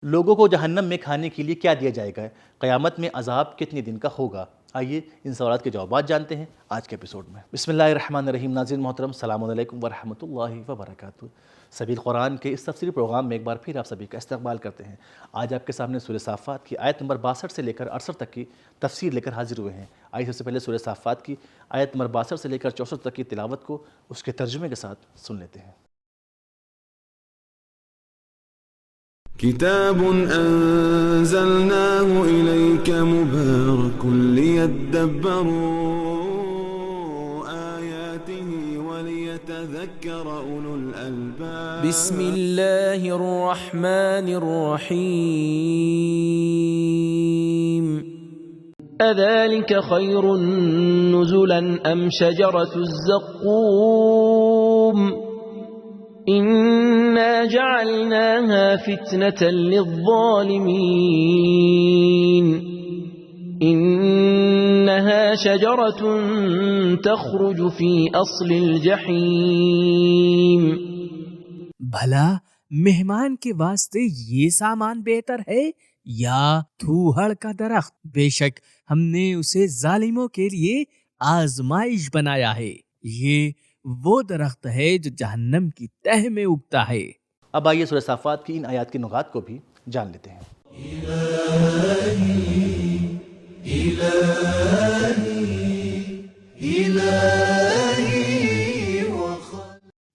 لوگوں کو جہنم میں کھانے کے لیے کیا دیا جائے گا؟ قیامت میں عذاب کتنے دن کا ہوگا؟ آئیے ان سوالات کے جوابات جانتے ہیں آج کے ایپیسوڈ میں۔ بسم اللہ الرحمن الرحیم۔ ناظرین محترم، السلام علیکم ورحمۃ اللہ وبرکاتہ۔ سبیل قرآن کے اس تفسیری پروگرام میں ایک بار پھر آپ سبھی کا استقبال کرتے ہیں۔ آج آپ کے سامنے سورہ صافات کی آیت نمبر 62 سے لے کر 68 تک کی تفسیر لے کر حاضر ہوئے ہیں۔ آئیے سب سے پہلے سورہ صافات کی آیت نمبر 62 سے لے کر 64 تک کی تلاوت کو اس کے ترجمے کے ساتھ سن لیتے ہیں۔ كتاب أنزلناه إليك مبارك ليدبروا آياته وليتذكر أولو الألباب بسم الله الرحمن الرحيم أذلك خير نزلا أم شجرة الزقوم إنا جعلناها فتنة للظالمين إنها شجرة تخرج في أصل الجحيم۔ بھلا مہمان کے واسطے یہ سامان بہتر ہے یا تھوہڑ کا درخت؟ بے شک ہم نے اسے ظالموں کے لیے آزمائش بنایا ہے۔ یہ وہ درخت ہے جو جہنم کی تہ میں اگتا ہے۔ اب آئیے سورہ صافات کی ان آیات کی نکات کو بھی جان لیتے ہیں۔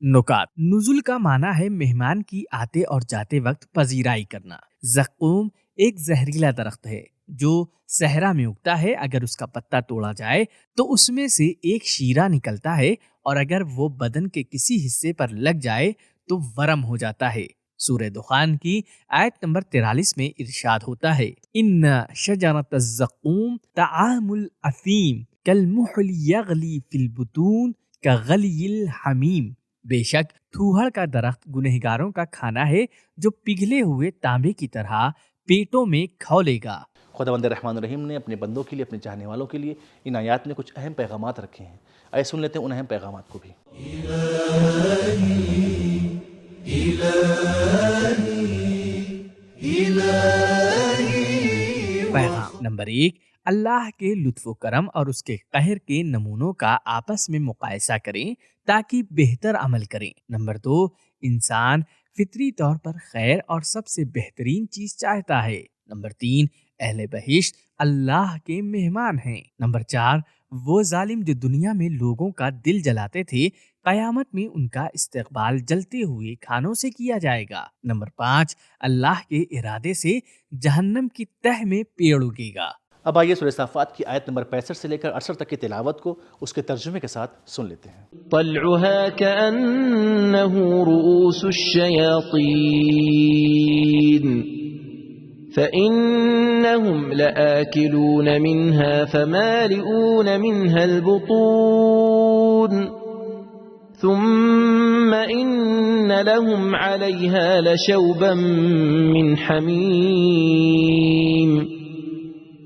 نکات۔ نزول کا معنی ہے مہمان کی آتے اور جاتے وقت پذیرائی کرنا۔ زقوم ایک زہریلا درخت ہے جو صحرا میں اگتا ہے۔ اگر اس کا پتا توڑا جائے تو اس میں سے ایک شیرہ نکلتا ہے، اور اگر وہ بدن کے کسی حصے پر لگ جائے تو ورم ہو جاتا ہے۔ سورہ دخان کی آیت نمبر 43 میں ارشاد ہوتا ہے، ان شجرۃ الزقوم طعام الاثیم کالمحل یغلی فی البطون کغلی الحمیم۔ بے شک تھوہڑ کا درخت گنہگاروں کا کھانا ہے جو پگھلے ہوئے تانبے کی طرح پیٹوں میں کھولے گا۔ خداوند رحمان الرحیم نے اپنے بندوں کے لیے، اپنے چاہنے والوں کے لیے ان آیات میں کچھ اہم پیغامات رکھے ہیں۔ آئے سن لیتے ہیں ان اہم پیغامات کو بھی۔ پیغام نمبر 1، اللہ کے لطف و کرم اور اس کے قہر کے نمونوں کا آپس میں مقایسہ کریں تاکہ بہتر عمل کریں۔ نمبر 2، انسان فطری طور پر خیر اور سب سے بہترین چیز چاہتا ہے۔ نمبر 3، اہل بہشت اللہ کے مہمان ہیں۔ نمبر 4، وہ ظالم جو دنیا میں لوگوں کا دل جلاتے تھے، قیامت میں ان کا استقبال جلتے ہوئے کھانوں سے کیا جائے گا۔ نمبر 5، اللہ کے ارادے سے جہنم کی تہ میں پیڑ اگے گا۔ اب آئیے سورہ صافات کی آیت نمبر 65 سے لے کر 68 تک کی تلاوت کو اس کے ترجمے کے ساتھ سن لیتے ہیں۔ طلعها كأنه رؤوس الشياطين فإنهم لآكلون منها فمالئون منها البطون ثم إن لهم عليها لشوبا من حميم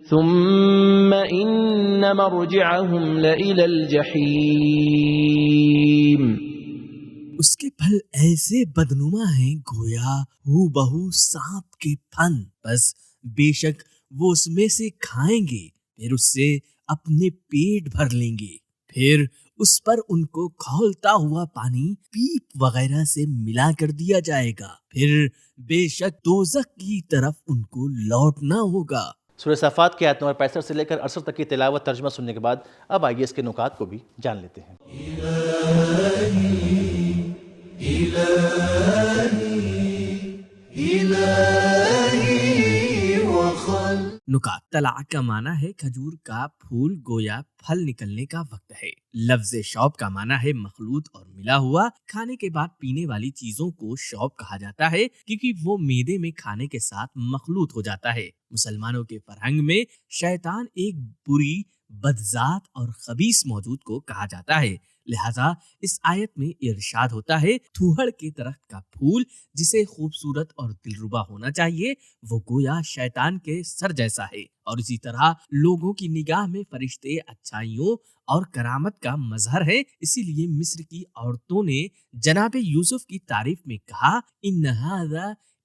ثم إن مرجعهم لإلى الجحيم۔ اس کے پھل ایسے بدنما ہیں گویا ہو بہو سانپ کے پھن، بس بے شک وہ اس میں سے کھائیں گے، پھر اس سے اپنے پیٹ بھر لیں گے، پھر اس پر ان کو کھولتا ہوا پانی پیپ وغیرہ سے ملا کر دیا جائے گا، پھر بے شک دوزخ کی طرف ان کو لوٹنا ہوگا۔ سورہ صافات کی آیت نمبر 65 سے لے کر 68 تک کی تلاوت ترجمہ سننے کے بعد اب آئیے اس کے نکات کو بھی جان لیتے ہیں۔ نکات۔ طلع کا معنی ہے کھجور کا پھول، گویا پھل نکلنے کا وقت ہے۔ لفظ شوب کا معنی ہے مخلوط اور ملا ہوا۔ کھانے کے بعد پینے والی چیزوں کو شوب کہا جاتا ہے کیونکہ وہ معدے میں کھانے کے ساتھ مخلوط ہو جاتا ہے۔ مسلمانوں کے فرہنگ میں شیطان ایک بری، بدذات اور خبیث موجود کو کہا جاتا ہے، لہذا اس آیت میں ارشاد ہوتا ہے تھوہڑ کے درخت کا پھول جسے خوبصورت اور دلربا ہونا چاہیے وہ گویا شیطان کے سر جیسا ہے، اور اسی طرح لوگوں کی نگاہ میں فرشتے اچھائیوں اور کرامت کا مظہر ہے۔ اسی لیے مصر کی عورتوں نے جناب یوسف کی تعریف میں کہا ان ھذا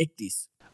31।